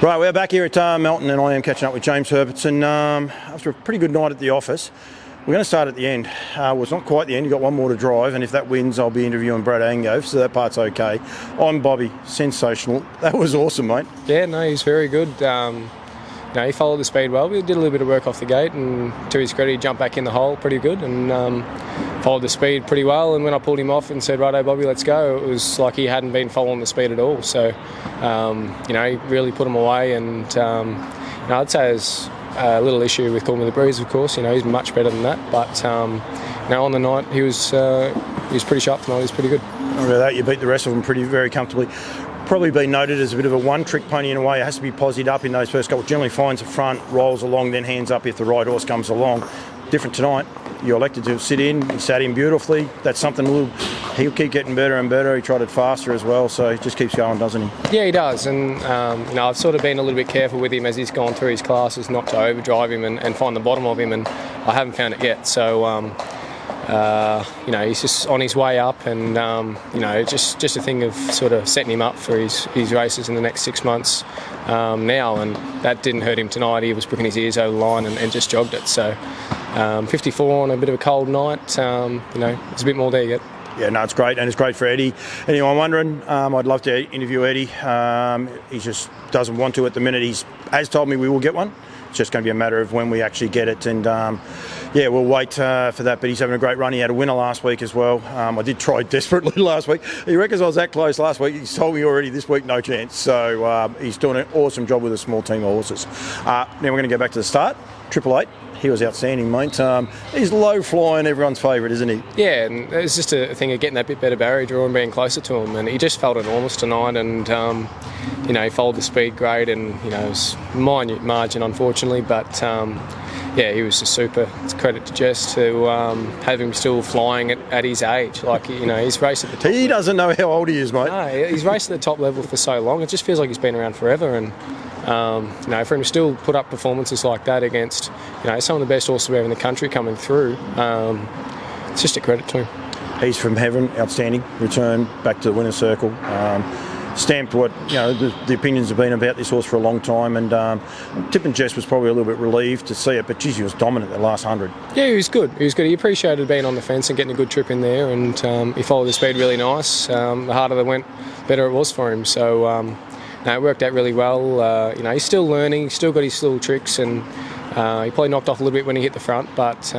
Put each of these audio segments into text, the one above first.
Right, we're back here at Melton and I am catching up with James Herbertson after a pretty good night at the office. We're going to start at the end. Well, it's not quite the end, you've got one more to drive, and if that wins I'll be interviewing Brad Angove, so that part's okay. I'm Bobby, sensational. That was awesome, mate. Yeah, no, he's very good. He followed the speed well. We did a little bit of work off the gate, and to his credit, he jumped back in the hole pretty good and followed the speed pretty well. And when I pulled him off and said, "Righto, Bobby, let's go," it was like he hadn't been following the speed at all. So, he really put him away. And I'd say there's a little issue with Calling the Breeze, of course. He's much better than that. But on the night, he was pretty sharp tonight. He was pretty good. Over that, you beat the rest of them very comfortably. Probably been noted as a bit of a one-trick pony in a way. It has to be posied up in those first couple. Generally finds the front, rolls along, then hands up if the right horse comes along. Different tonight. You elected to sit in. He sat in beautifully. That's something he'll keep getting better and better. He tried it faster as well, so he just keeps going, doesn't he? Yeah, he does. And I've sort of been a little bit careful with him as he's gone through his classes, not to overdrive him and find the bottom of him. And I haven't found it yet. So. He's just on his way up, and just a thing of sort of setting him up for his races in the next 6 months now, and that didn't hurt him tonight. He was pricking his ears over the line and just jogged it. So 54 on a bit of a cold night, there's a bit more there yet. Yeah, no, it's great, and it's great for Eddie. Anyone wondering, I'd love to interview Eddie. He just doesn't want to at the minute. He has told me we will get one. It's just going to be a matter of when we actually get it, and we'll wait for that. But he's having a great run. He had a winner last week as well. I did try desperately last week. He reckons I was that close last week. He's told me already this week no chance. So he's doing an awesome job with a small team of horses. Now we're going to go back to the start. 888. He was outstanding, mate. He's low flying, everyone's favourite, isn't he? Yeah, and it's just a thing of getting that bit better barrier draw and being closer to him. And he just felt enormous tonight, and he followed the speed great, and it was minute margin, unfortunately, but he was just super. It's a credit to Jess to have him still flying at his age. Like, he's raced at the top. He doesn't know how old he is, mate. No, he's raced at the top level for so long. It just feels like he's been around forever, and for him to still put up performances like that against some of the best horses we have in the country coming through, it's just a credit to him. He's from heaven, outstanding. Return back to the winner's circle. Stamped what the opinions have been about this horse for a long time, and Tip and Jess was probably a little bit relieved to see it, but geez, he was dominant the last 100. Yeah, he was good. He appreciated being on the fence and getting a good trip in there, and he followed the speed really nice. The harder they went, better it was for him. So it worked out really well. He's still learning. He's still got his little tricks, and he probably knocked off a little bit when he hit the front, but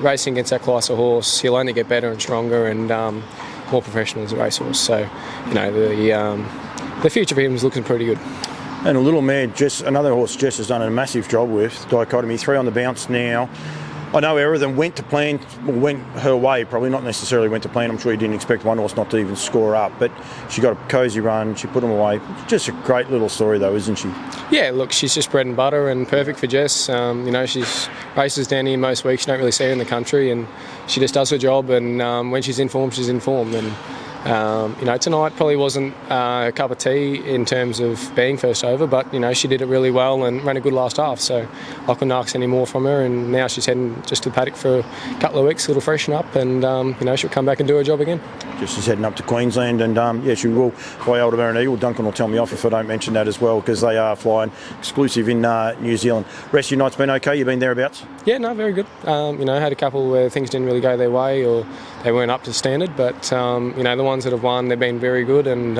racing against that class of horse, he'll only get better and stronger and more professional as a racehorse. So the future for him is looking pretty good. And a little mare, another horse Jess has done a massive job with, Dichotomy, 3 on the bounce now. I know everything went her way, probably not necessarily went to plan. I'm sure you didn't expect one horse not to even score up, but she got a cosy run, she put them away. Just a great little story though, isn't she? Yeah, look, she's just bread and butter and perfect for Jess. She's races down here most weeks, you don't really see her in the country, and she just does her job, and when she's in form, she's in form. And tonight probably wasn't a cup of tea in terms of being first over, but she did it really well and ran a good last half, so I couldn't ask any more from her. And now she's heading just to the paddock for a couple of weeks, a little freshen up, and she'll come back and do her job again. She's heading up to Queensland, and she will fly Aldebaran and Eagle. Duncan will tell me off if I don't mention that as well, because they are flying exclusive in New Zealand. Rest of your night's been okay? You've been thereabouts? Yeah, no, very good. Had a couple where things didn't really go their way, or they weren't up to standard, but the ones that have won, they've been very good, and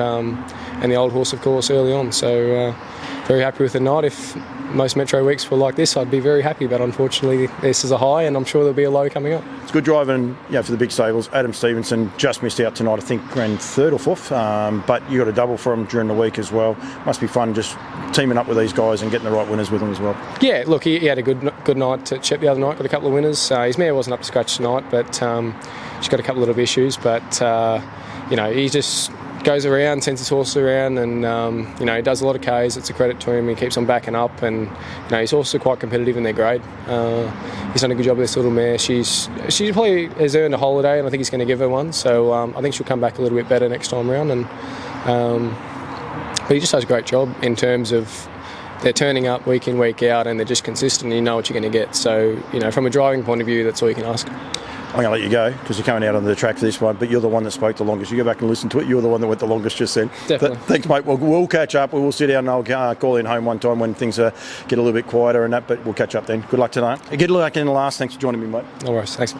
the old horse, of course, early on. So very happy with the night. If most Metro weeks were like this, I'd be very happy, but unfortunately this is a high, and I'm sure there'll be a low coming up. It's good driving for the big stables. Adam Stevenson just missed out tonight, I think ran 3rd or 4th, but you got a double for him during the week as well. Must be fun just teaming up with these guys and getting the right winners with them as well. Yeah, look, he had a good night at Chet the other night, got a couple of winners. His mare wasn't up to scratch tonight, but she's got a couple of little issues, but he just goes around, sends his horse around, and he does a lot of Ks. It's a credit to him. He keeps on backing up, and he's also quite competitive in their grade. He's done a good job with this little mare. She probably has earned a holiday, and I think he's going to give her one. So I think she'll come back a little bit better next time around. And but he just does a great job in terms of they're turning up week in, week out, and they're just consistent. And you know what you're going to get. So from a driving point of view, that's all you can ask. I'm going to let you go because you're coming out on the track for this one, but you're the one that spoke the longest. You go back and listen to it. You're the one that went the longest just then. Definitely. Thanks, mate. We'll catch up. We'll sit down and I'll call in home one time when things get a little bit quieter and that, but we'll catch up then. Good luck tonight. Good luck in the last. Thanks for joining me, mate. No worries. Thanks.